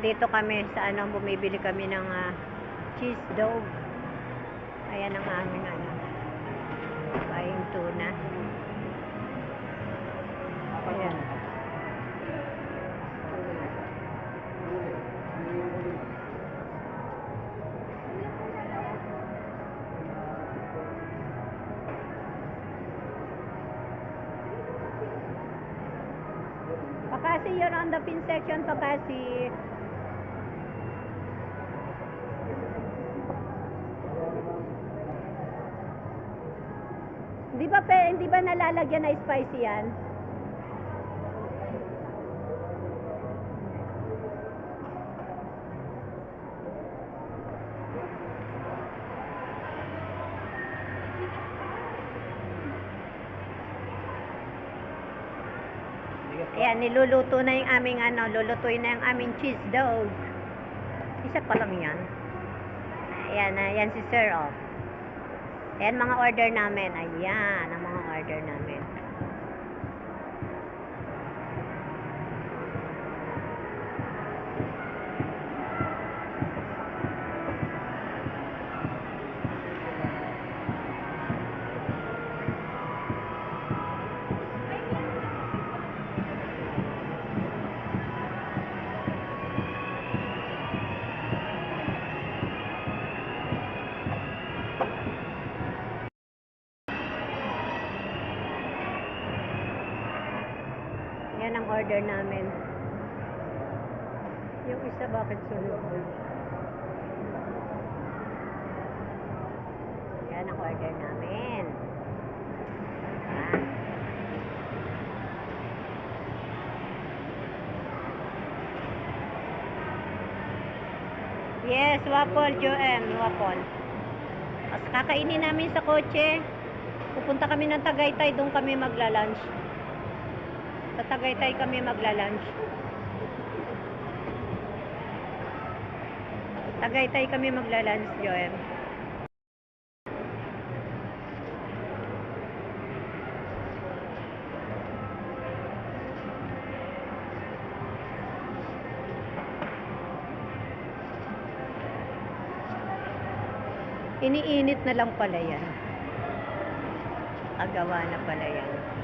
nandito kami sa ano, bumibili kami ng cheese dog. Ayan ang aming ano, buying tuna. Ayan. Pakasi, you're on the pin section, Pakasi. Hindi ba nalalagyan na spicy yan? Ayan, niluluto na yung aming ano, lulutuin na yung aming cheese dog. Isa pa lang yan. Ayan, ayan si Sir, oh. Ayan mga order namin. Ayan, ang mga order namin. Yan ang order namin. Yung isa bakit sunod? Yan ang order namin. Yes, waffle, Joem, waffle. As kakainin namin sa kotse. Pupunta kami ng Tagaytay, doon kami magla-lunch. Sa Tagaytay kami magla-lunch. Tagaytay kami magla-lunch, Joem. Iniinit na lang pala yan. Agawa na pala yan.